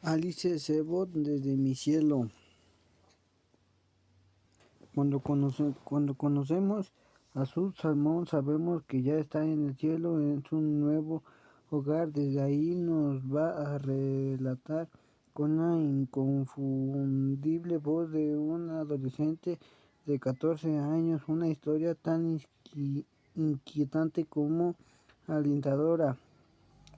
Alice Sebot desde mi cielo. Cuando conocemos a Azul Salmón, sabemos que ya está en el cielo, en su nuevo hogar. Desde ahí nos va a relatar con la inconfundible voz de un adolescente de 14 años una historia tan inquietante como alentadora,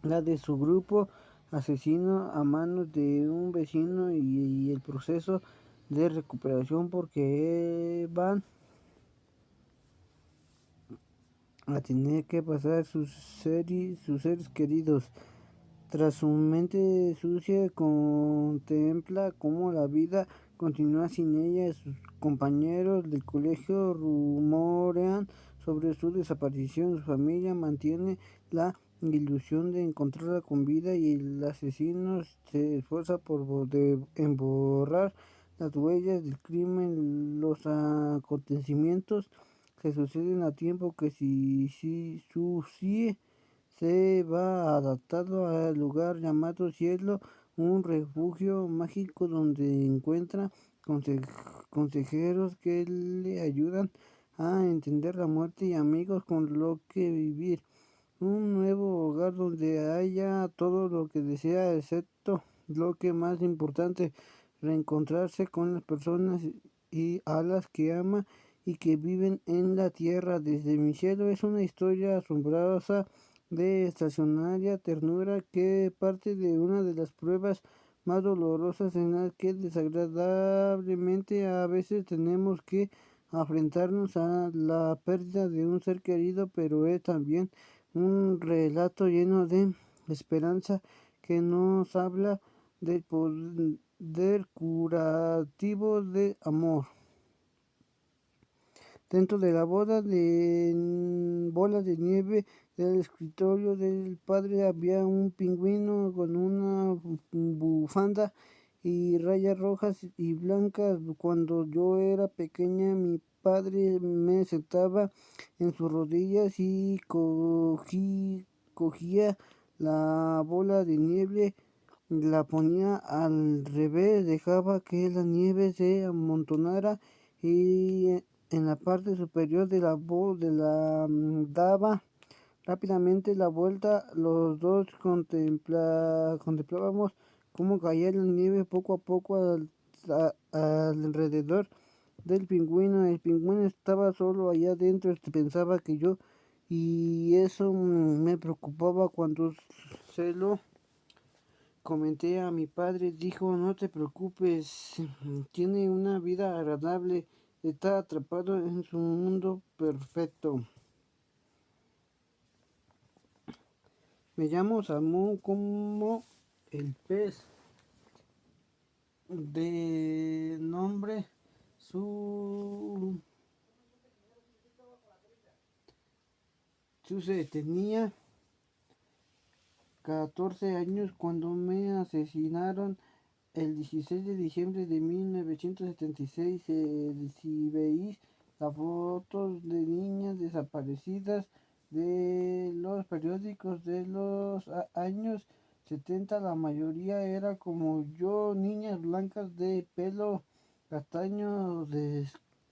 la de su grupo asesino a manos de un vecino y el proceso de recuperación porque van a tener que pasar sus seres queridos. Tras su mente sucia contempla cómo la vida continúa sin ella. Sus compañeros del colegio rumorean sobre su desaparición. Su familia mantiene la ilusión de encontrarla con vida y el asesino se esfuerza por emborrar las huellas del crimen. Los acontecimientos se suceden a tiempo que si Susie se va adaptado al lugar llamado cielo, un refugio mágico donde encuentra consejeros que le ayudan a entender la muerte y amigos con lo que vivir. Un nuevo hogar donde haya todo lo que desea, excepto lo que más importante, reencontrarse con las personas y a las que ama y que viven en la tierra. Desde mi cielo es una historia asombrosa de estacionaria ternura que parte de una de las pruebas más dolorosas en las que desagradablemente a veces tenemos que enfrentarnos a la pérdida de un ser querido, pero es también un relato lleno de esperanza que nos habla del poder curativo del amor. Dentro de la bola de nieve del escritorio del padre había un pingüino con una bufanda y rayas rojas y blancas. Cuando yo era pequeña, mi padre me sentaba en sus rodillas y cogía la bola de nieve, la ponía al revés, dejaba que la nieve se amontonara y en la parte superior de la daba rápidamente la vuelta. Los dos contemplábamos cómo caía la nieve poco a poco alrededor del pingüino. El pingüino estaba solo allá adentro, pensaba que yo, y eso me preocupaba. Cuando se lo comenté a mi padre, dijo: no te preocupes, tiene una vida agradable, está atrapado en su mundo perfecto. Me llamo Salmón como el pez de nombre. Su tenía 14 años cuando me asesinaron el 16 de diciembre de 1976. Si veis las fotos de niñas desaparecidas de los periódicos de los años 70, la mayoría era como yo, niñas blancas de pelo castaño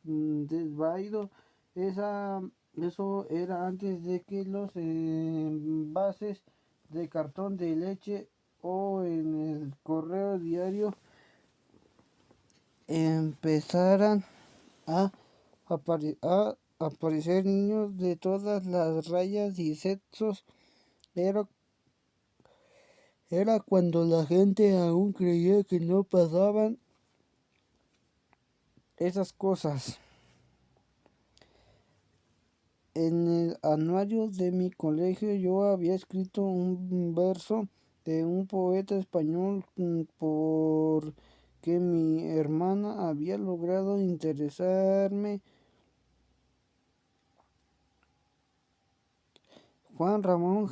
desvaído. Eso era antes de que los envases de cartón de leche o en el correo diario empezaran a, a aparecer niños de todas las rayas y sexos. Era, era cuando la gente aún creía que no pasaban esas cosas. En el anuario de mi colegio yo había escrito un verso de un poeta español porque mi hermana había logrado interesarme. Juan Ramón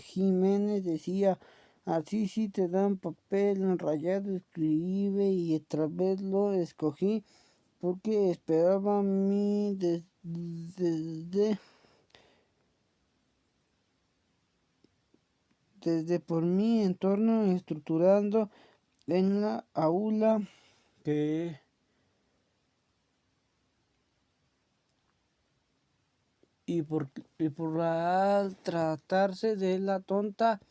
Jiménez decía: así si te dan papel rayado, escribe, y otra vez lo escogí porque esperaba desde por mi entorno estructurando en la aula que y por al tratarse de la tonta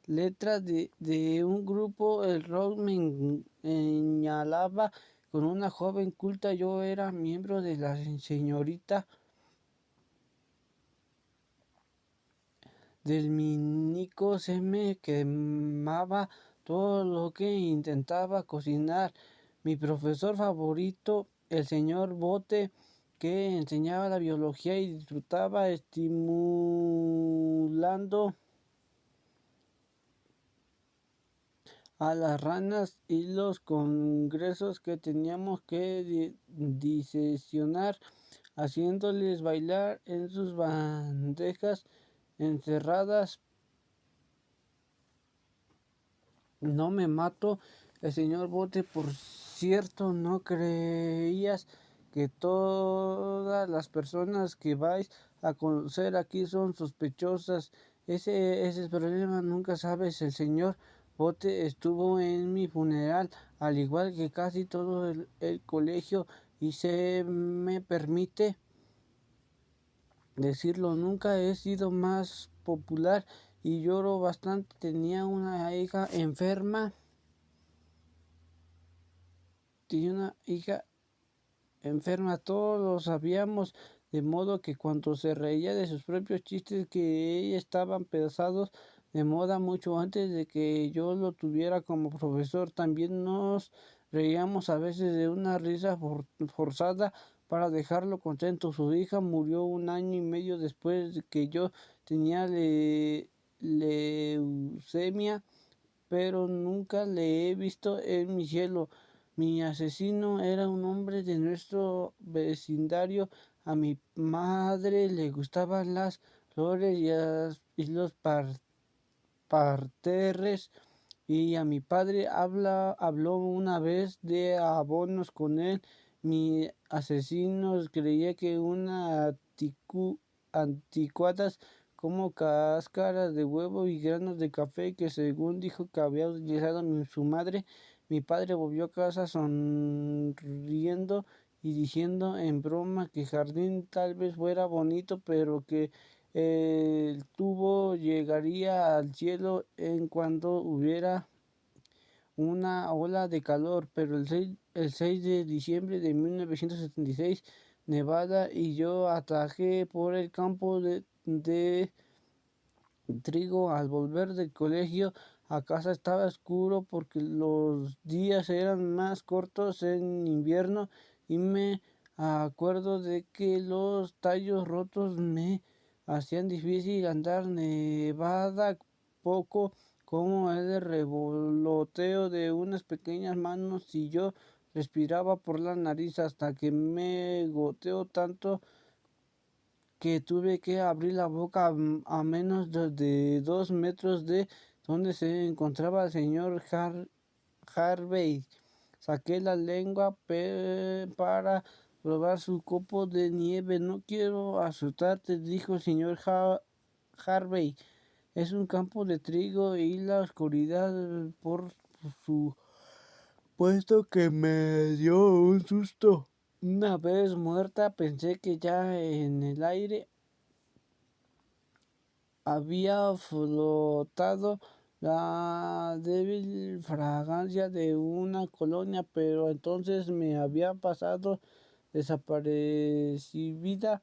letra de un grupo, el rock me señalaba con una joven culta. Yo era miembro de la señorita del minico. Se me quemaba todo lo que intentaba cocinar. Mi profesor favorito, el señor Bote, que enseñaba la biología y disfrutaba estimulando a las ranas y los congresos que teníamos que diseccionar, haciéndoles bailar en sus bandejas encerradas. No me mato. El señor Bote, por cierto, ¿no creías que todas las personas que vais a conocer aquí son sospechosas? Ese es el problema, nunca sabes. El señor Bote estuvo en mi funeral, al igual que casi todo el colegio, y se me permite decirlo, nunca he sido más popular y lloro bastante. Tenía una hija enferma. Tenía una hija enferma, todos lo sabíamos, de modo que cuando se reía de sus propios chistes que ella estaban pesados de moda mucho antes de que yo lo tuviera como profesor, también nos reíamos a veces de una risa forzada para dejarlo contento. Su hija murió un año y medio después de que yo tenía leucemia, pero nunca le he visto en mi cielo. Mi asesino era un hombre de nuestro vecindario. A mi madre le gustaban las flores y los parterres, y a mi padre habló una vez de abonos con él. Mi asesino creía que una anticuadas como cáscaras de huevo y granos de café que según dijo que había utilizado su madre. Mi padre volvió a casa sonriendo y diciendo en broma que jardín tal vez fuera bonito, pero que el tubo llegaría al cielo en cuanto hubiera una ola de calor. Pero el 6 de diciembre de 1976, Nevada y yo atajé por el campo de trigo. Al volver del colegio a casa estaba oscuro porque los días eran más cortos en invierno, y me acuerdo de que los tallos rotos me hacían difícil andar. Nevada, poco como el revoloteo de unas pequeñas manos, y yo respiraba por la nariz hasta que me goteó tanto que tuve que abrir la boca a menos de 2 metros de donde se encontraba el señor Harvey. Saqué la lengua para probar su copo de nieve. No quiero asustarte, dijo el señor Harvey. Es un campo de trigo y la oscuridad, por su puesto que me dio un susto. Una vez muerta, pensé que ya en el aire había flotado la débil fragancia de una colonia, pero entonces me había pasado desaparecida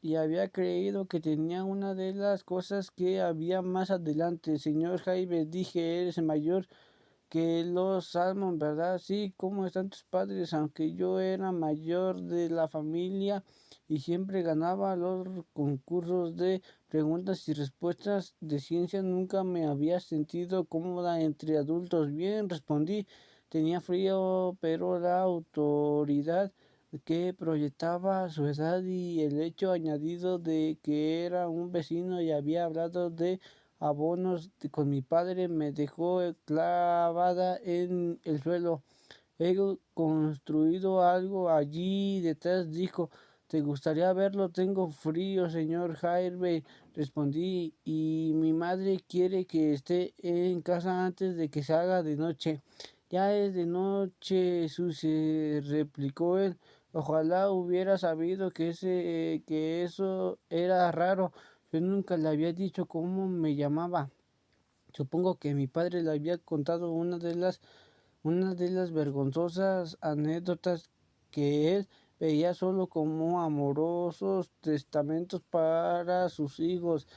y había creído que tenía una de las cosas que había más adelante. Señor Jaime, dije, eres mayor que los Salmon, ¿verdad? Sí, ¿cómo están tus padres? Aunque yo era mayor de la familia y siempre ganaba los concursos de preguntas y respuestas de ciencia, nunca me había sentido cómoda entre adultos. Bien, respondí. Tenía frío, pero la autoridad que proyectaba su edad y el hecho añadido de que era un vecino y había hablado de abonos con mi padre me dejó clavada en el suelo. He construido algo allí detrás, dijo. ¿Te gustaría verlo? Tengo frío, señor Harvey, respondí, y mi madre quiere que esté en casa antes de que se haga de noche. Ya es de noche, Susie, replicó él. Ojalá hubiera sabido que eso era raro. Yo nunca le había dicho cómo me llamaba. Supongo que mi padre le había contado una de las vergonzosas anécdotas que él veía solo como amorosos testamentos para sus hijos.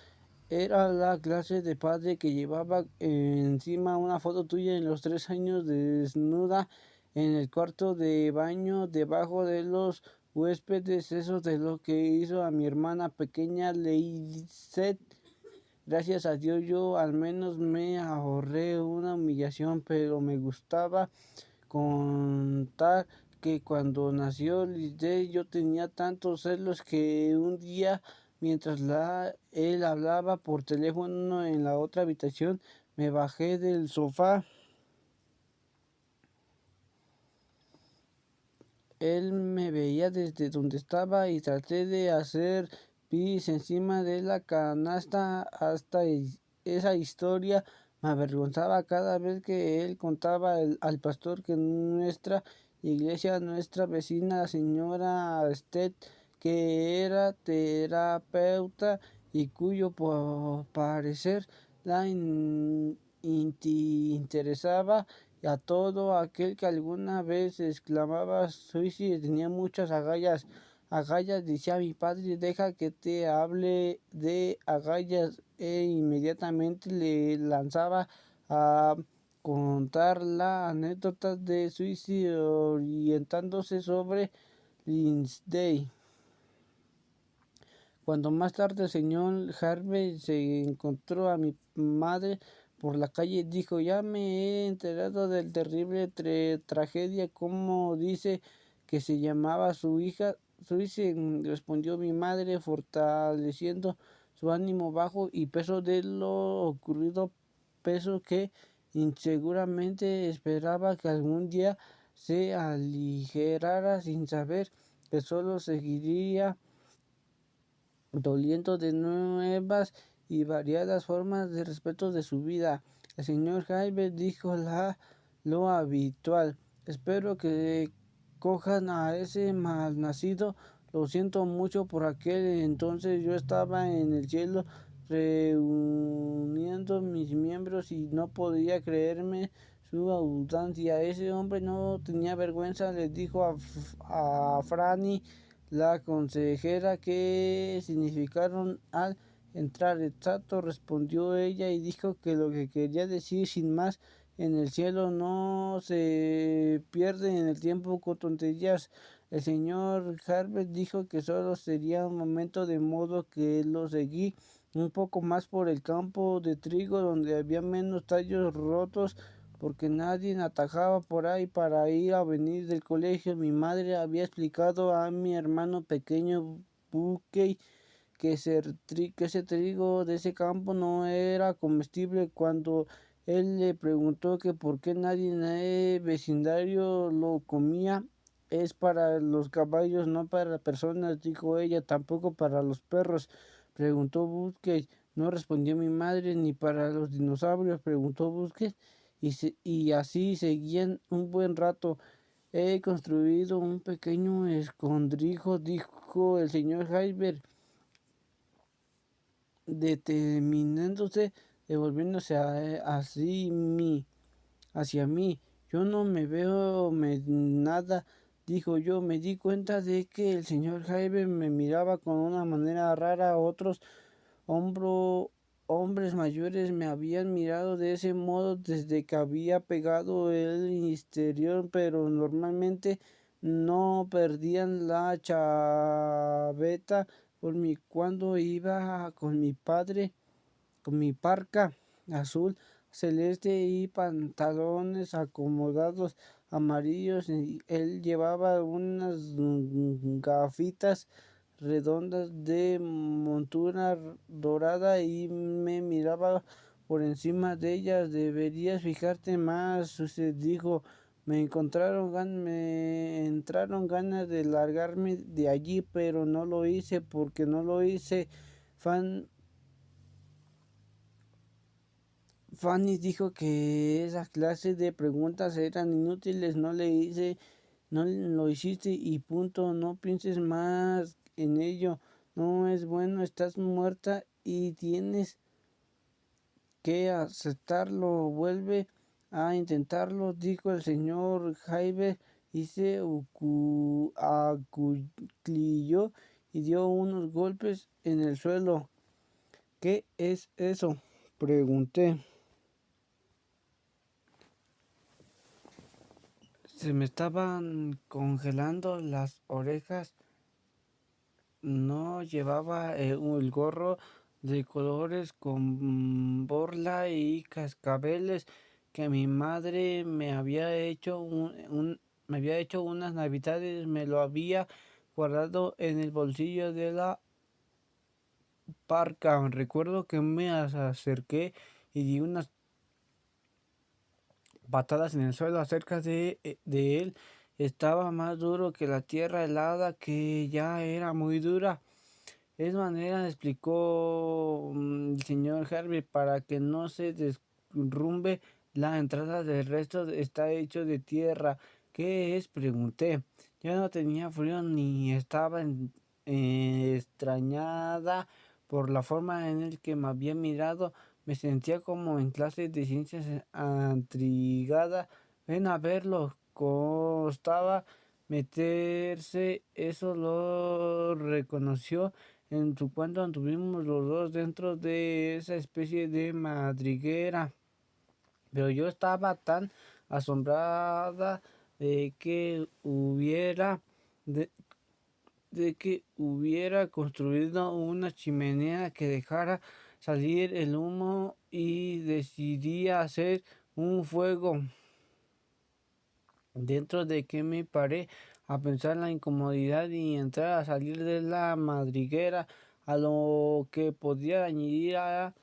Era la clase de padre que llevaba encima una foto tuya en los 3 años desnuda en el cuarto de baño debajo de los huéspedes. Eso de lo que hizo a mi hermana pequeña Lizette. Gracias a Dios yo al menos me ahorré una humillación, pero me gustaba contar que cuando nació Lisette yo tenía tantos celos que un día, mientras él hablaba por teléfono en la otra habitación, me bajé del sofá. Él me veía desde donde estaba y traté de hacer pis encima de la canasta. Hasta esa historia me avergonzaba cada vez que él contaba al pastor que nuestra iglesia, nuestra vecina, la señora Stet, que era terapeuta y cuyo parecer la interesaba a todo aquel que alguna vez exclamaba suicidio. Tenía muchas agallas. Agallas, decía mi padre, deja que te hable de agallas. E inmediatamente le lanzaba a contar la anécdota de suicidio orientándose sobre Lindsay. Cuando más tarde el señor Harvey se encontró a mi madre por la calle, dijo, ya me he enterado del terrible tragedia. ¿Cómo dice que se llamaba su hija? Suise, respondió mi madre, fortaleciendo su ánimo bajo y peso de lo ocurrido, peso que inseguramente esperaba que algún día se aligerara sin saber que solo seguiría doliendo de nuevas y variadas formas de respeto de su vida. El señor Jaime dijo lo habitual. Espero que cojan a ese malnacido. Lo siento mucho por aquel entonces. Yo estaba en el cielo reuniendo mis miembros y no podía creerme su audacia. Ese hombre no tenía vergüenza, le dijo a Franny, la consejera, qué significaron al entrar. Exacto, respondió ella y dijo que lo que quería decir sin más, en el cielo no se pierde en el tiempo con tonterías. El señor Harvey dijo que solo sería un momento, de modo que lo seguí un poco más por el campo de trigo donde había menos tallos rotos porque nadie atajaba por ahí para ir a venir del colegio. Mi madre había explicado a mi hermano pequeño Buckey que ese trigo de ese campo no era comestible. Cuando él le preguntó que por qué nadie en el vecindario lo comía, es para los caballos, no para personas, dijo ella. Tampoco para los perros, preguntó Buckey. No respondió mi madre. Ni para los dinosaurios, preguntó Buckey. Y así seguían un buen rato. He construido un pequeño escondrijo, dijo el señor Heiber, determinándose, devolviéndose hacia mí. Yo no me veo nada, dijo yo. Me di cuenta de que el señor Heiber me miraba con una manera rara. Otros hombro, hombres mayores me habían mirado de ese modo desde que había pegado el exterior, pero normalmente no perdían la chaveta por mí cuando iba con mi padre, con mi parca azul celeste y pantalones acomodados amarillos. Y él llevaba unas gafitas redondas de montura dorada y me miraba por encima de ellas. Deberías fijarte más, dijo. Me entraron ganas de largarme de allí, pero no lo hice porque no lo hice. Fanny dijo que esa clase de preguntas eran inútiles, no lo hiciste y punto, no pienses más en ello, no es bueno, estás muerta y tienes que aceptarlo, vuelve a intentarlo, dijo el señor Jaiber y se acuclilló y dio unos golpes en el suelo. ¿Qué es eso? Pregunté. Se me estaban congelando las orejas. No llevaba el gorro de colores con borla y cascabeles que mi madre me había hecho me había hecho unas navidades. Me lo había guardado en el bolsillo de la parca. Recuerdo que me acerqué y di unas patadas en el suelo acerca de él. Estaba más duro que la tierra helada, que ya era muy dura. Es manera, explicó el señor Harvey, para que no se derrumbe la entrada del resto está hecho de tierra. ¿Qué es? Pregunté. Ya no tenía frío ni estaba extrañada por la forma en el que me había mirado. Me sentía como en clase de ciencias intrigada. Ven a verlo. Costaba meterse. Eso lo reconoció en su cuanto anduvimos los dos dentro de esa especie de madriguera. Pero yo estaba tan asombrada de que de, de que hubiera construido una chimenea que dejara salir el humo y decidí hacer un fuego dentro de que me paré a pensar la incomodidad y entrar a salir de la madriguera, a lo que podía añadir a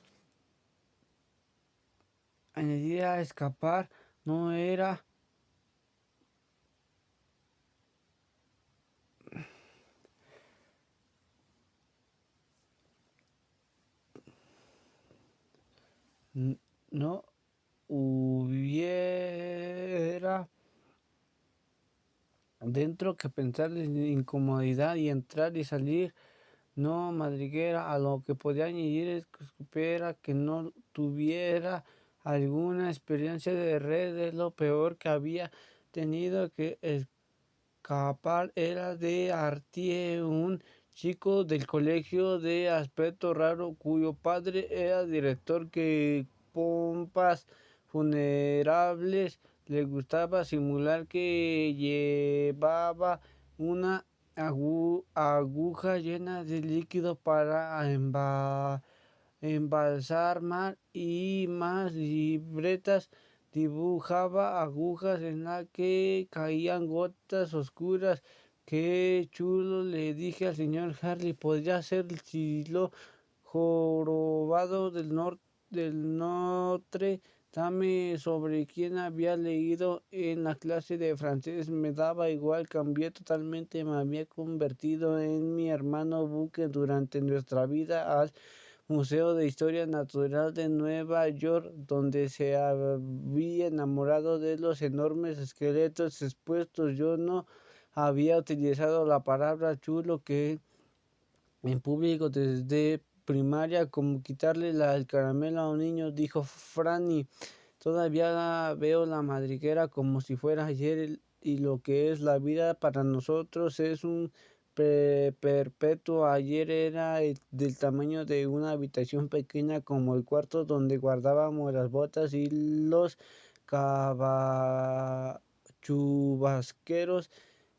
escapar. No era no hubiera dentro que pensar en incomodidad y entrar y salir. No madriguera, a lo que podía añadir es que supiera que no tuviera alguna experiencia de red. Es lo peor que había tenido que escapar. Era de Artie, un chico del colegio de aspecto raro cuyo padre era director, que pompas funerables le gustaba simular que llevaba una aguja llena de líquido para embalsamar, y más libretas. Dibujaba agujas en las que caían gotas oscuras. Qué chulo, le dije al señor Harley. Podría ser el siglo jorobado del Notre Dame, sobre quien había leído en la clase de francés. Me daba igual, cambié totalmente. Me había convertido en mi hermano Buque durante nuestra vida al Museo de Historia Natural de Nueva York, donde se había enamorado de los enormes esqueletos expuestos. Yo no había utilizado la palabra chulo que en público desde primaria, como quitarle el caramelo a un niño, dijo Franny. Todavía veo la madriguera como si fuera ayer, y lo que es la vida para nosotros es un perpetuo. Ayer era del tamaño de una habitación pequeña, como el cuarto donde guardábamos las botas y los chubasqueros,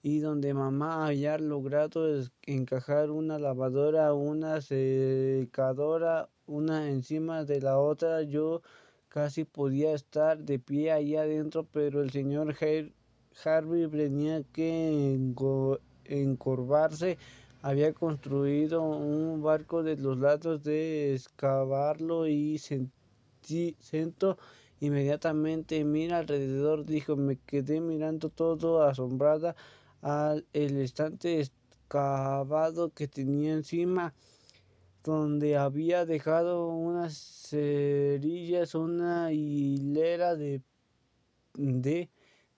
y donde mamá había logrado encajar una lavadora, una secadora, una encima de la otra. Yo casi podía estar de pie ahí adentro, pero el señor Harvey tenía que encorvarse. Había construido un barco de los lados de excavarlo y sentó inmediatamente. Mira alrededor, dijo. Me quedé mirando todo asombrada al el estante excavado que tenía encima. donde había dejado unas cerillas, una hilera de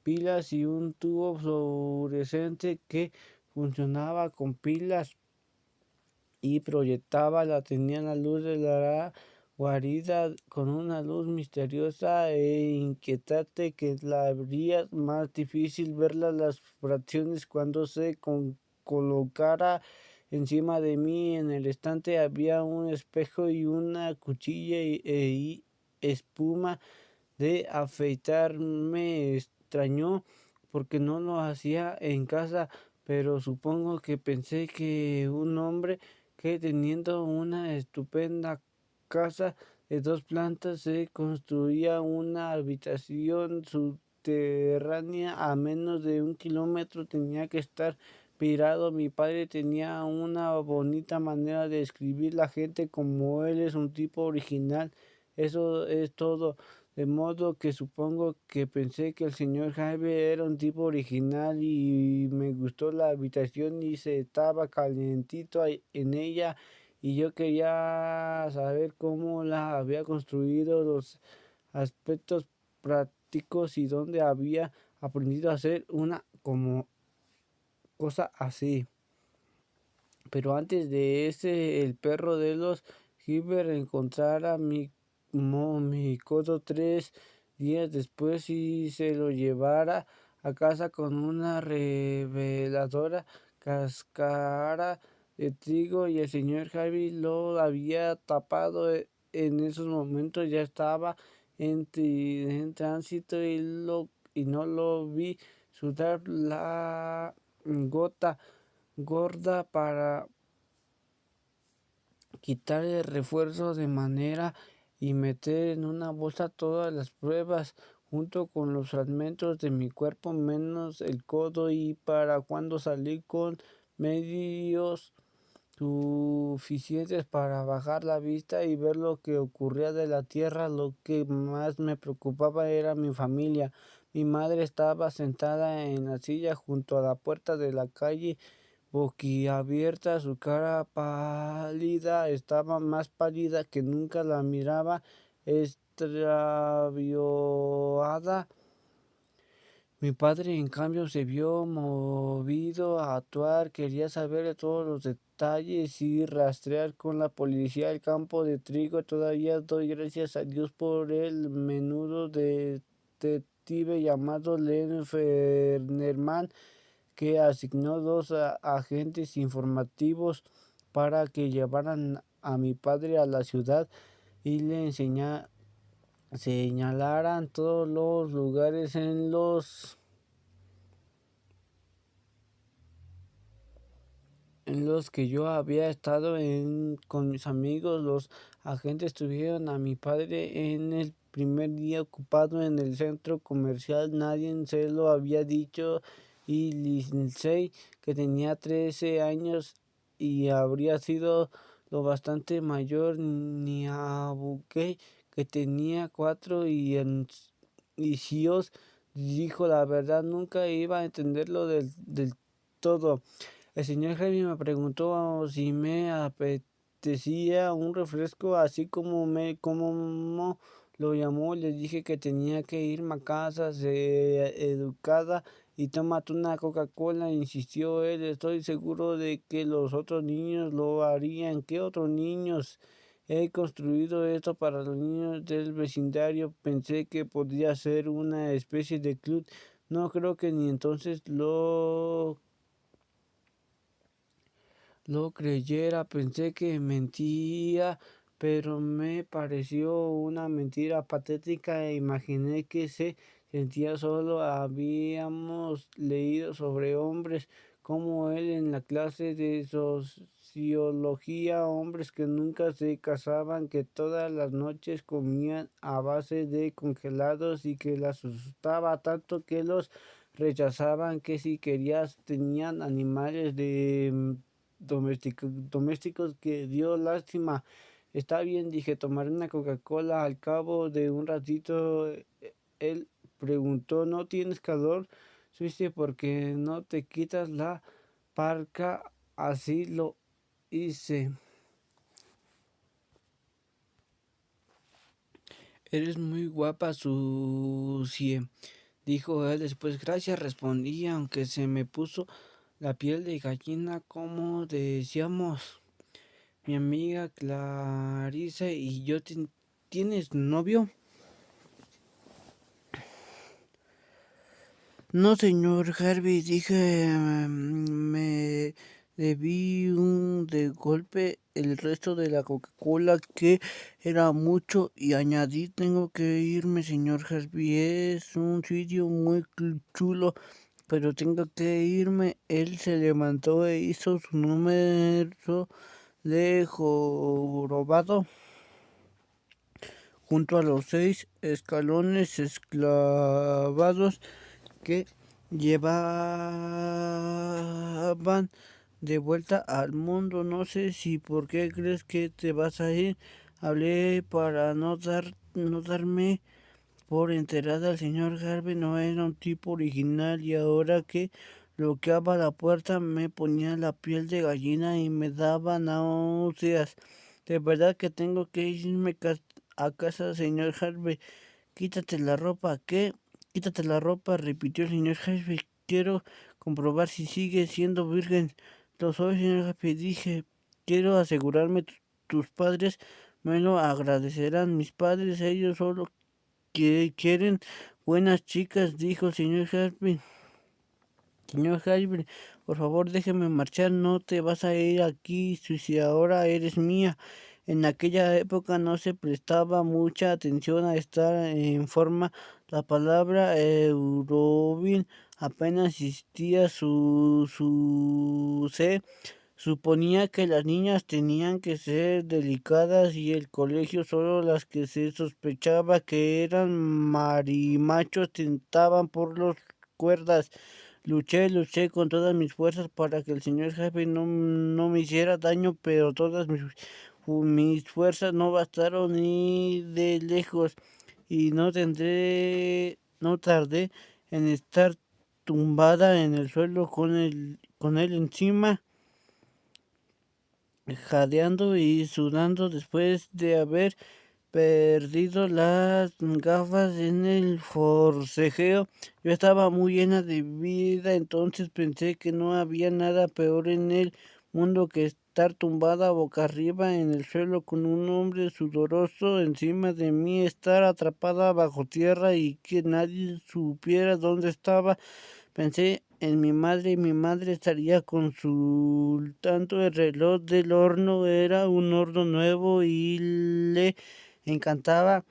pilas y un tubo fluorescente que funcionaba con pilas y proyectaba la tenía la luz de la guarida con una luz misteriosa e inquietante que la haría más difícil ver las fracciones cuando se colocara encima de mí. En el estante había un espejo y una cuchilla y espuma de afeitar. Me extrañó porque no lo hacía en casa, pero supongo que pensé que un hombre que teniendo una estupenda casa de 2 plantas se construía una habitación subterránea a menos de 1 kilómetro tenía que estar pirado. Mi padre tenía una bonita manera de escribir la gente como él es un tipo original. Eso es todo. De modo que supongo que pensé que el señor Jaime era un tipo original y me gustó la habitación y se estaba calientito en ella y yo quería saber cómo la había construido, los aspectos prácticos y dónde había aprendido a hacer una como cosa así. Pero antes de ese, el perro de los Gilbert encontrara mi codo 3 días después y se lo llevara a casa con una reveladora cáscara de trigo y el señor Harvey lo había tapado. En esos momentos ya estaba en tránsito y no lo vi sudar la gota gorda para quitar el refuerzo de manera y meter en una bolsa todas las pruebas junto con los fragmentos de mi cuerpo menos el codo y para cuando salí con medios suficientes para bajar la vista y ver lo que ocurría de la tierra, lo que más me preocupaba era mi familia. Mi madre estaba sentada en la silla junto a la puerta de la calle boquiabierta, su cara pálida, estaba más pálida que nunca, la miraba extraviada. Mi padre, en cambio, se vio movido a actuar, quería saber de todos los detalles y rastrear con la policía el campo de trigo. Todavía doy gracias a Dios por el menudo detective llamado Len Fernerman que asignó 2 agentes informativos para que llevaran a mi padre a la ciudad y le señalaran todos los lugares en los que yo había estado con mis amigos. Los agentes tuvieron a mi padre en el primer día ocupado en el centro comercial. Nadie se lo había dicho y Lindsay, que tenía 13 años y habría sido lo bastante mayor, ni a Buque, que tenía 4 y Gios dijo la verdad, nunca iba a entenderlo del todo. El señor Jaime me preguntó si me apetecía un refresco, así como lo llamó. Le dije que tenía que irme a casa, educada, y tómate una Coca-Cola, insistió él. Estoy seguro de que los otros niños lo harían. ¿Qué otros niños? He construido esto para los niños del vecindario. Pensé que podría ser una especie de club. No creo que ni entonces lo creyera. Pensé que mentía, pero me pareció una mentira patética e imaginé que se sentía solo. Habíamos leído sobre hombres como él en la clase de sociología, hombres que nunca se casaban, que todas las noches comían a base de congelados y que les asustaba tanto que los rechazaban, que si querías tenían animales de domésticos que dio lástima. Está bien, dije, tomaré una Coca-Cola. Al cabo de un ratito, él preguntó, ¿no tienes calor? Suiste, porque no te quitas la parca. Así lo hice. Eres muy guapa, Susie, dijo él después. Gracias, respondí, aunque se me puso la piel de gallina, como decíamos mi amiga Clarisa y yo. ¿Tienes novio? No, señor Harvey, dije, me debí de golpe el resto de la Coca-Cola, que era mucho, y añadí, tengo que irme, señor Harvey, es un sitio muy chulo, pero tengo que irme. Él se levantó e hizo su número de jorobado junto a los 6 escalones esclavados que llevaban de vuelta al mundo. No sé si por qué crees que te vas a ir. Hablé para no darme por enterada. El señor Harvey no era un tipo original, y ahora que bloqueaba la puerta me ponía la piel de gallina y me daba náuseas. De verdad que tengo que irme a casa, señor Harvey. Quítate la ropa. ¿Qué? Quítate la ropa, repitió el señor Harvey. Quiero comprobar si sigue siendo virgen. Lo soy, señor Harvey, dije. Quiero asegurarme. Tus padres me lo agradecerán. Mis padres, ellos solo que quieren buenas chicas, dijo el señor Harvey. Señor Harvey, por favor déjeme marchar, no te vas a ir aquí, si ahora eres mía. En aquella época no se prestaba mucha atención a estar en forma. La palabra Euroville apenas existía. Se suponía que las niñas tenían que ser delicadas, y el colegio solo las que se sospechaba que eran marimachos tentaban por las cuerdas. Luché con todas mis fuerzas para que el señor jefe no me hiciera daño, pero todas mis fuerzas no bastaron ni de lejos, y no tardé en estar tumbada en el suelo con él encima, jadeando y sudando después de haber perdido las gafas en el forcejeo. Yo estaba muy llena de vida, entonces pensé que no había nada peor en el mundo que estar tumbada boca arriba en el suelo con un hombre sudoroso encima de mí, estar atrapada bajo tierra y que nadie supiera dónde estaba. Pensé en mi madre, y mi madre estaría consultando el reloj del horno. Era un horno nuevo y le encantaba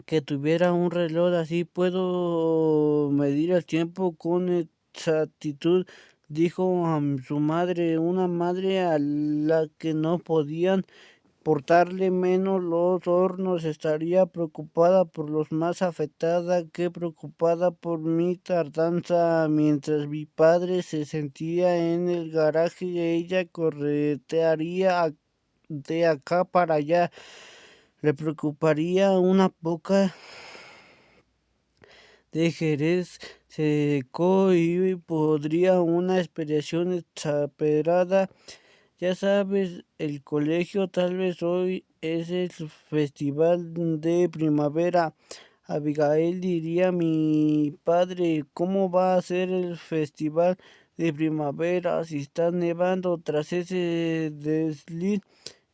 que tuviera un reloj así. Puedo medir el tiempo con exactitud, dijo a su madre, una madre a la que no podían portarle menos los hornos. Estaría preocupada por los más afectada que preocupada por mi tardanza. Mientras mi padre se sentía en el garaje, ella corretearía de acá para allá. Le preocuparía una boca de Jerez secó y podría una expedición exagerada. Ya sabes, el colegio, tal vez hoy es el festival de primavera. Abigail, diría mi padre, ¿cómo va a ser el festival de primavera si está nevando? Tras ese desliz,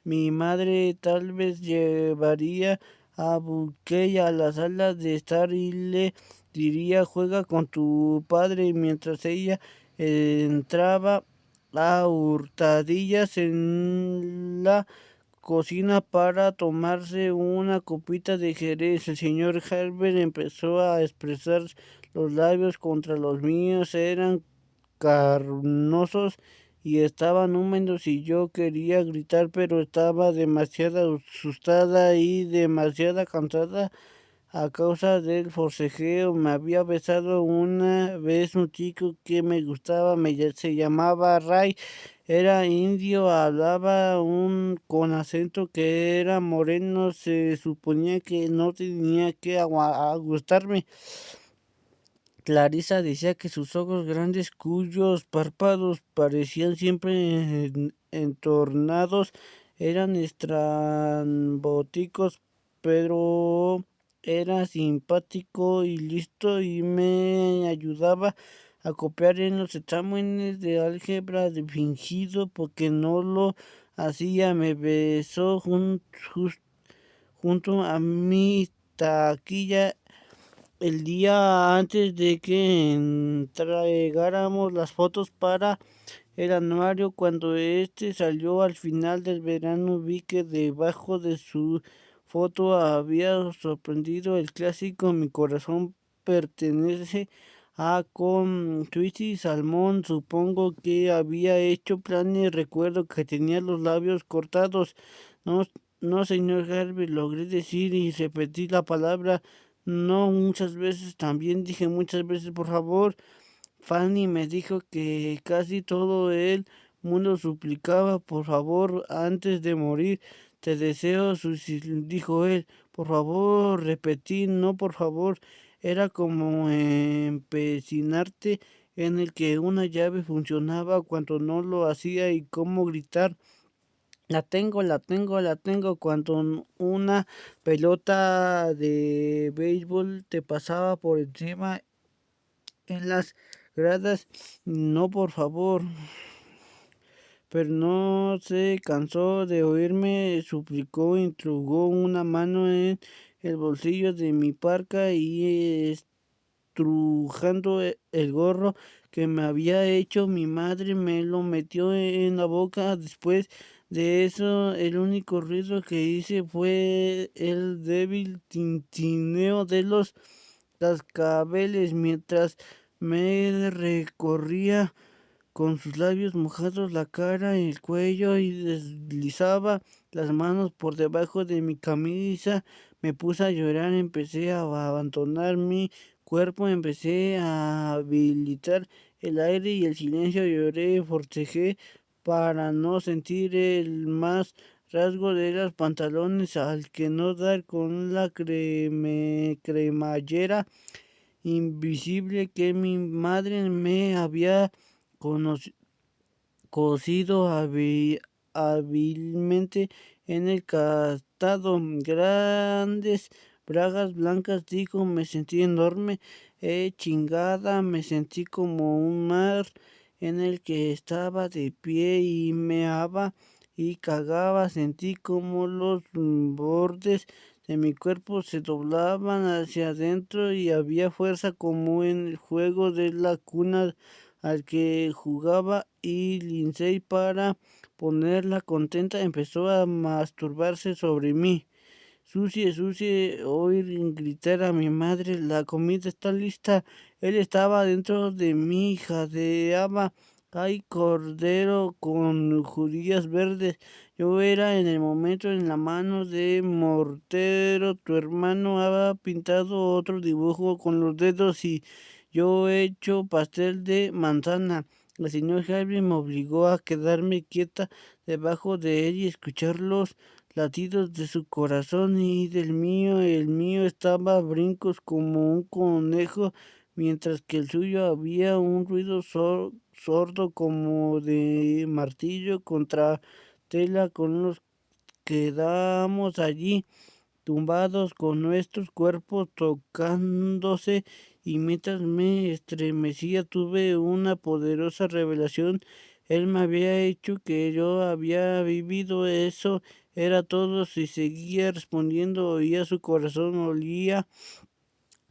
mi madre tal vez llevaría a Buckey a la sala de estar y le diría, juega con tu padre, mientras ella entraba a hurtadillas en la cocina para tomarse una copita de jerez. El señor Herbert empezó a expresar los labios contra los míos. Eran carnosos y estaban húmedos, y yo quería gritar, pero estaba demasiado asustada y demasiado cansada a causa del forcejeo. Me había besado una vez un chico que me gustaba, se llamaba Ray, era indio, hablaba con acento que era moreno. Se suponía que no tenía que gustarme. Clarisa decía que sus ojos grandes, cuyos párpados parecían siempre entornados, eran estrambóticos, pero era simpático y listo y me ayudaba a copiar en los exámenes de álgebra de fingido porque no lo hacía. Me besó junto a mi taquilla el día antes de que entregáramos las fotos para el anuario. Cuando este salió al final del verano, vi que debajo de su foto había sorprendido el clásico "Mi corazón pertenece a con Twitty Salmón". Supongo que había hecho planes. Recuerdo que tenía los labios cortados. No, no, señor Harvey, logré decir y repetí la palabra no muchas veces. También dije muchas veces, por favor. Fanny me dijo que casi todo el mundo suplicaba por favor antes de morir. Te deseo, dijo él. Por favor, repetí, no, por favor. Era como empecinarte en el que una llave funcionaba cuando no lo hacía y cómo gritar. La tengo, la tengo, la tengo. Cuando una pelota de béisbol te pasaba por encima en las gradas. No, por favor. Pero no se cansó de oírme, suplicó, intrugó una mano en el bolsillo de mi parca y estrujando el gorro que me había hecho mi madre me lo metió en la boca. Después de eso, el único ruido que hice fue el débil tintineo de los cascabeles mientras me recorría con sus labios mojados la cara y el cuello y deslizaba las manos por debajo de mi camisa. Me puse a llorar, empecé a abandonar mi cuerpo, empecé a habilitar el aire y el silencio. Lloré, forcejé para no sentir el más rasgo de los pantalones al que no dar con la cremallera invisible que mi madre me había cosido hábilmente en el castado. Grandes bragas blancas, dijo, me sentí enorme, chingada, me sentí como un mar en el que estaba de pie y meaba y cagaba. Sentí como los bordes de mi cuerpo se doblaban hacia adentro y había fuerza como en el juego de la cuna al que jugaba, y Lindsay, para ponerla contenta, empezó a masturbarse sobre mí. Susie, Susie, oír gritar a mi madre, la comida está lista. Él estaba dentro de mí, jadeaba. Hay cordero con judías verdes. Yo era en el momento en la mano de Mortero. Tu hermano había pintado otro dibujo con los dedos y yo he hecho pastel de manzana. El señor Harvey me obligó a quedarme quieta debajo de él y escuchar los latidos de su corazón y del mío. El mío estaba a brincos como un conejo, mientras que el suyo había un ruido sordo como de martillo contra tela. Con los quedamos allí tumbados con nuestros cuerpos tocándose, y mientras me estremecía tuve una poderosa revelación. Él me había hecho que yo había vivido eso. Era todo. Si seguía respondiendo, oía su corazón, olía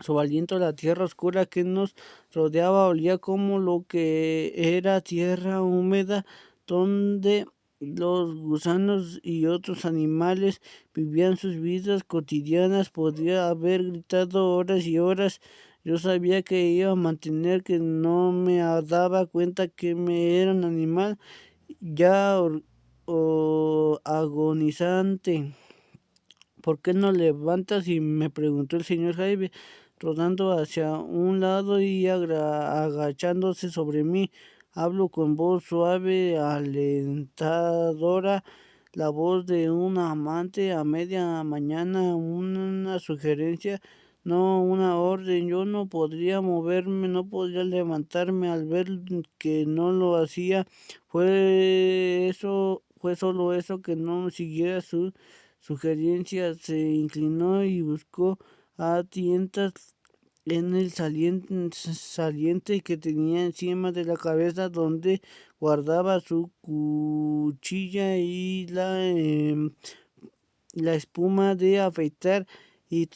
su aliento. La tierra oscura que nos rodeaba olía como lo que era tierra húmeda, donde los gusanos y otros animales vivían sus vidas cotidianas. Podía haber gritado horas y horas. Yo sabía que iba a mantener, que no me daba cuenta que me era un animal ya o agonizante. ¿Por qué no levantas? Y me preguntó el señor Jaime, rodando hacia un lado y agachándose sobre mí. Hablo con voz suave, alentadora, la voz de un amante a media mañana, una sugerencia, no una orden. Yo no podría moverme, no podría levantarme. Al ver que no lo hacía, fue solo eso, que no siguiera su sugerencia, se inclinó y buscó a tientas en el saliente que tenía encima de la cabeza, donde guardaba su cuchilla y la espuma de afeitar, y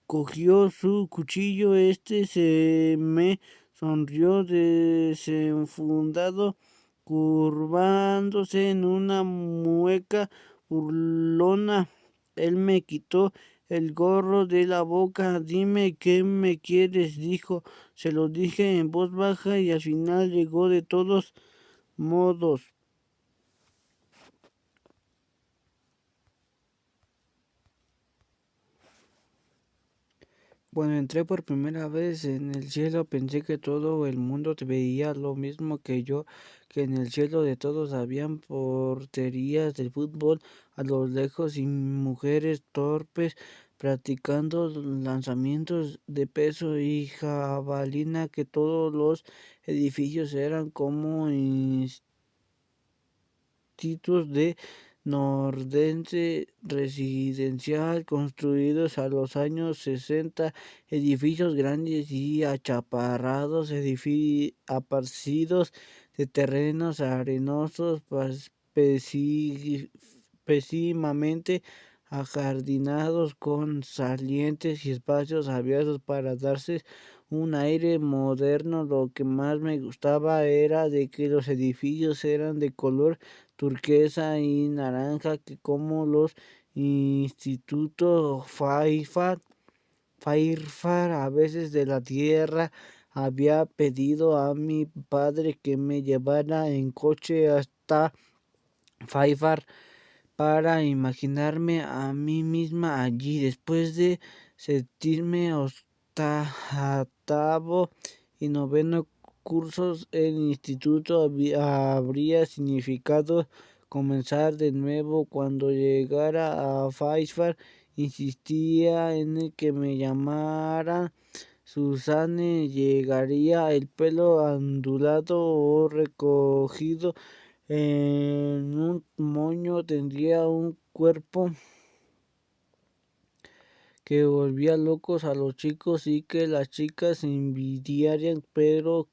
cogió su cuchillo. Este se me sonrió desenfundado, curvándose en una mueca burlona. Él me quitó el gorro de la boca. Dime qué me quieres, dijo. Se lo dije en voz baja y al final llegó de todos modos. Cuando entré por primera vez en el cielo, pensé que todo el mundo veía lo mismo que yo, que en el cielo de todos habían porterías de fútbol a lo lejos y mujeres torpes practicando lanzamientos de peso y jabalina, que todos los edificios eran como institutos de nordense residencial construidos a los años 60, edificios grandes y achaparrados, aparcidos de terrenos arenosos, pésimamente ajardinados, con salientes y espacios abiertos para darse un aire moderno. Lo que más me gustaba era de que los edificios eran de color turquesa y naranja, que como los institutos Fairfar, a veces de la tierra. Había pedido a mi padre que me llevara en coche hasta Fairfar para imaginarme a mí misma allí. Después de sentirme octavo y noveno cursos, el instituto habría significado comenzar de nuevo. Cuando llegara a Faisal, insistía en que me llamaran Susane. Llegaría el pelo ondulado o recogido en un moño, tendría un cuerpo que volvía locos a los chicos y que las chicas envidiarían, pero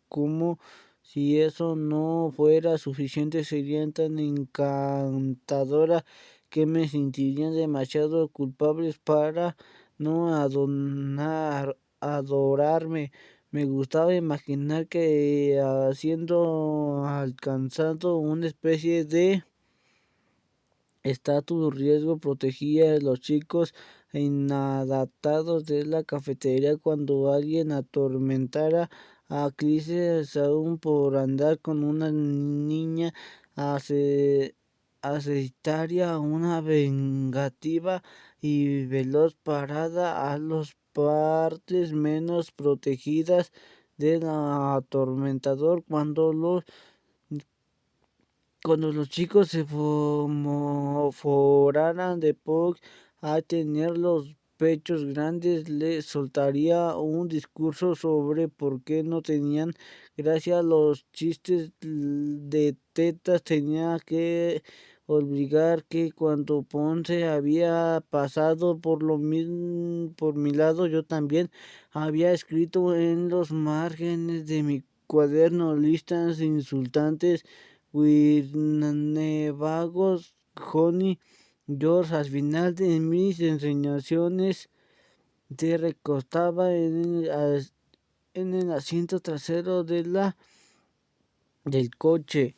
como si eso no fuera suficiente, sería tan encantadora que me sentirían demasiado culpables para no adorarme. Me gustaba imaginar que haciendo alcanzado una especie de estatus riesgo protegía a los chicos inadaptados de la cafetería cuando alguien atormentara a Crises aún por andar con una niña aceitaria. Una vengativa y veloz parada a las partes menos protegidas del atormentador. Cuando los chicos se foraran de Pog a tener los pechos grandes, le soltaría un discurso sobre por qué no tenían gracia los chistes de tetas. Tenía que obligar que cuando Ponce había pasado por mi lado, yo también había escrito en los márgenes de mi cuaderno listas insultantes: Winnebagos, Honey, George. Al final de mis enseñaciones se recostaba en el asiento trasero del coche.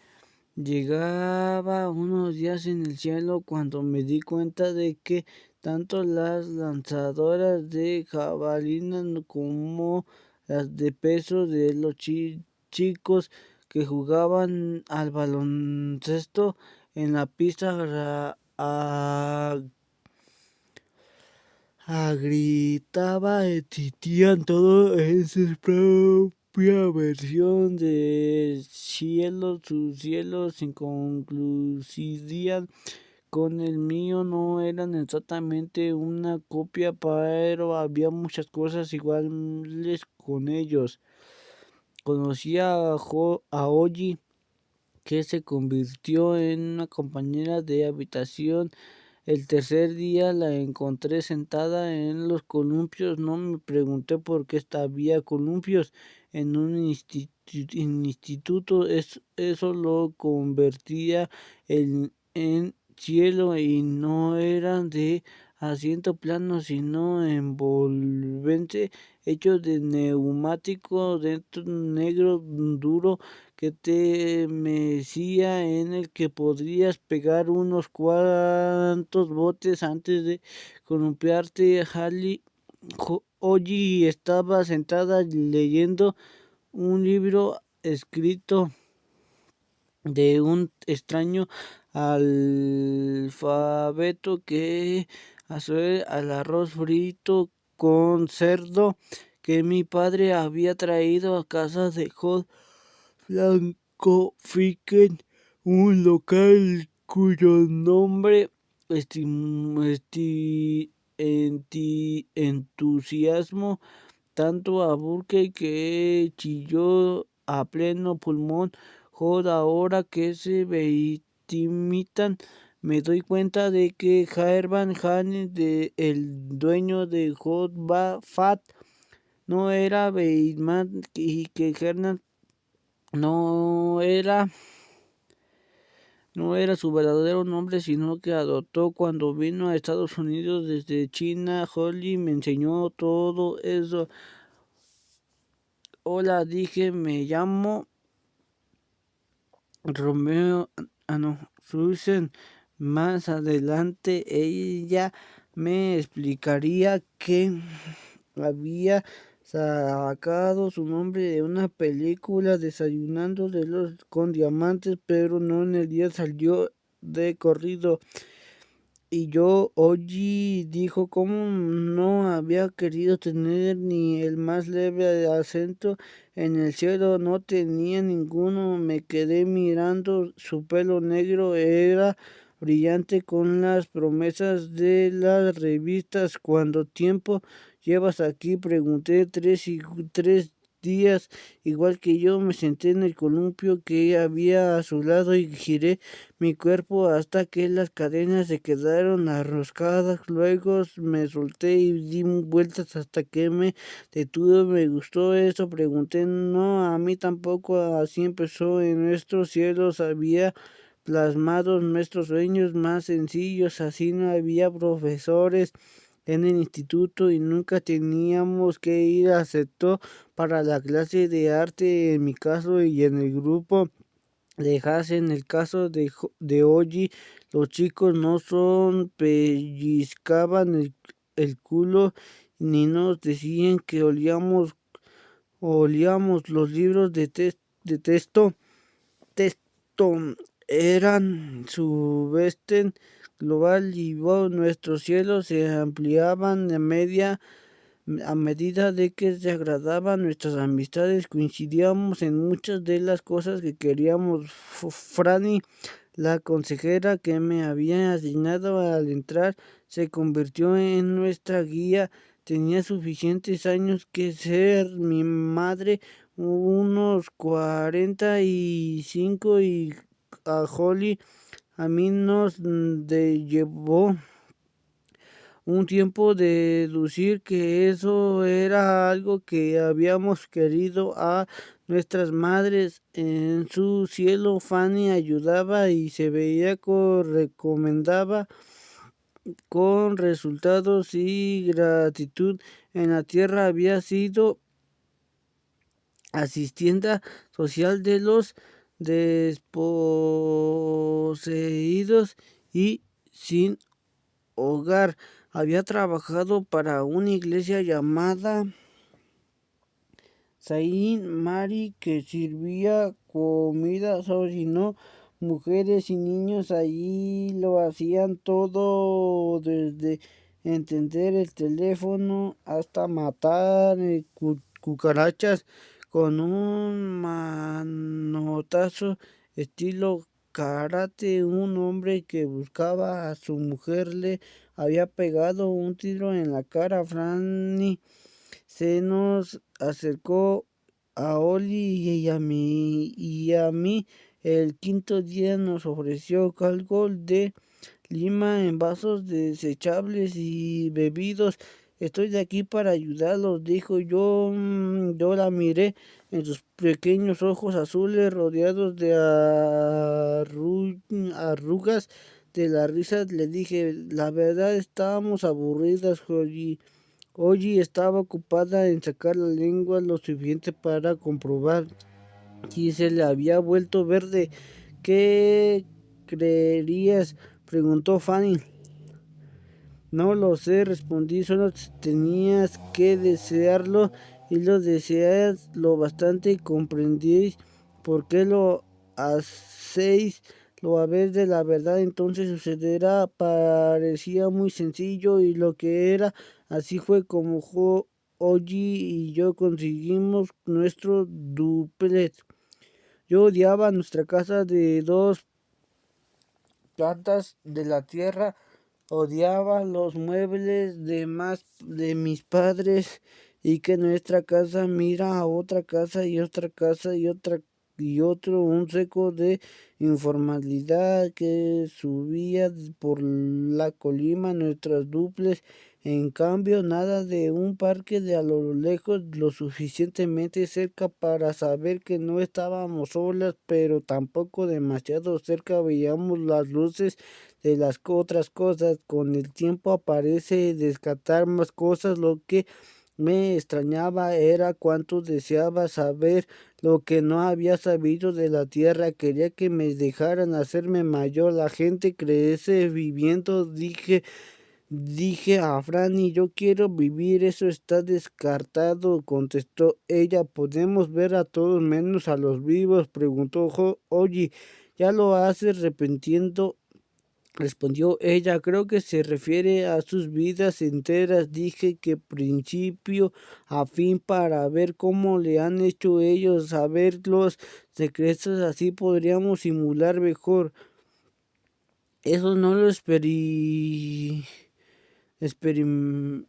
Llegaba unos días en el cielo cuando me di cuenta de que tanto las lanzadoras de jabalina como las de peso de los chicos que jugaban al baloncesto en la pista gritaba, existían todos en su propia versión de cielo. Sus cielos coincidían con el mío, no eran exactamente una copia, pero había muchas cosas iguales con ellos. Conocía a Oji, que se convirtió en una compañera de habitación. El tercer día la encontré sentada en los columpios. No me pregunté por qué había columpios en un instituto. Eso lo convertía en cielo, y no eran de asiento plano, sino envolvente, hecho de neumático dentro negro duro que te mecía, en el que podrías pegar unos cuantos botes antes de columpiarte. Oji estaba sentada leyendo un libro escrito de un extraño alfabeto que hace al arroz frito con cerdo que mi padre había traído a casa de Hot Blanco Ficken, un local cuyo nombre entusiasmo tanto a Burke, que chilló a pleno pulmón. Joda, ahora que se victimitan, me doy cuenta de que Herman Hane, el dueño de Hot Fat, no era Bateman, y que Herman no era su verdadero nombre, sino que adoptó cuando vino a Estados Unidos desde China. Holly me enseñó todo eso. Hola, dije, me llamo Romeo, no, Susan. Más adelante ella me explicaría que había sacado su nombre de una película, Desayunando con Diamantes, pero no en el día salió de corrido. Y yo, Oji, dijo cómo no había querido tener ni el más leve acento en el cielo. No tenía ninguno. Me quedé mirando. Su pelo negro era brillante con las promesas de las revistas. ¿Cuánto tiempo llevas aquí? Pregunté. 3 días, igual que yo. Me senté en el columpio que había a su lado y giré mi cuerpo hasta que las cadenas se quedaron arroscadas. Luego me solté y di vueltas hasta que me detuve. ¿Me gustó eso? Pregunté. No, a mí tampoco. Así empezó. En nuestros cielos había plasmados nuestros sueños más sencillos. Así no había profesores en el instituto y nunca teníamos que ir, aceptó, para la clase de arte en mi caso y en el grupo de Haas. En el caso de Oji, los chicos no son pellizcaban el culo ni nos decían que olíamos los libros de texto eran su veste global, y nuestros cielos se ampliaban a medida de que se agradaban nuestras amistades. Coincidíamos en muchas de las cosas que queríamos. Franny, la consejera que me había asignado al entrar, se convirtió en nuestra guía. Tenía suficientes años que ser mi madre, unos 45, y a Holly a mí nos llevó un tiempo deducir que eso era algo que habíamos querido a nuestras madres. En su cielo, Fanny ayudaba y se veía recomendaba con resultados y gratitud. En la tierra había sido asistenta social de los desposeídos y sin hogar. Había trabajado para una iglesia llamada Saint Mary, que servía comida, sino mujeres y niños. Allí lo hacían todo, desde entender el teléfono hasta matar cucarachas con un manotazo estilo karate. Un hombre que buscaba a su mujer le había pegado un tiro en la cara. Franny se nos acercó a Oli y a mí El quinto día nos ofreció algo de lima en vasos desechables y bebidos. Estoy de aquí para ayudarlos, dijo yo. Yo la miré en sus pequeños ojos azules rodeados de arrugas de la risa. Le dije, la verdad estábamos aburridas, Jolie. Oye estaba ocupada en sacar la lengua lo suficiente para comprobar si se le había vuelto verde. ¿Qué creerías? Preguntó Fanny. No lo sé, respondí, solo tenías que desearlo y lo deseas lo bastante y comprendí por qué lo hacéis. Lo habéis de la verdad, entonces sucederá. Parecía muy sencillo y lo que era. Así fue como Oji y yo conseguimos nuestro duplet. Yo odiaba nuestra casa de dos plantas de la tierra. Odiaba los muebles de mis padres y que nuestra casa mira a otra casa y otra casa y otra y otro, un seco de informalidad que subía por la colima nuestras duples. En cambio, nada de un parque de a lo lejos, lo suficientemente cerca para saber que no estábamos solas, pero tampoco demasiado cerca. Veíamos las luces de las otras cosas. Con el tiempo aparece descartar más cosas. Lo que me extrañaba era cuánto deseaba saber lo que no había sabido de la tierra. Quería que me dejaran hacerme mayor. La gente crece viviendo, dije a Franny, yo quiero vivir, eso está descartado, contestó ella. ¿Podemos ver a todos menos a los vivos?, preguntó Oye, ya lo haces repitiendo. Respondió ella, creo que se refiere a sus vidas enteras. Dije que principio a fin para ver cómo le han hecho ellos, saber los secretos, así podríamos simular mejor. Eso no lo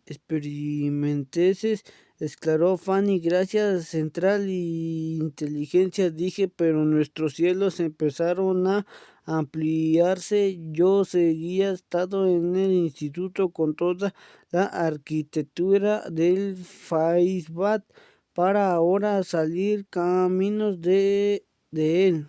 experimenteses, exclaró Fanny. Gracias, central y inteligencia, dije, pero nuestros cielos empezaron a ampliarse. Yo seguía estado en el instituto con toda la arquitectura del Faisbat para ahora salir caminos de él.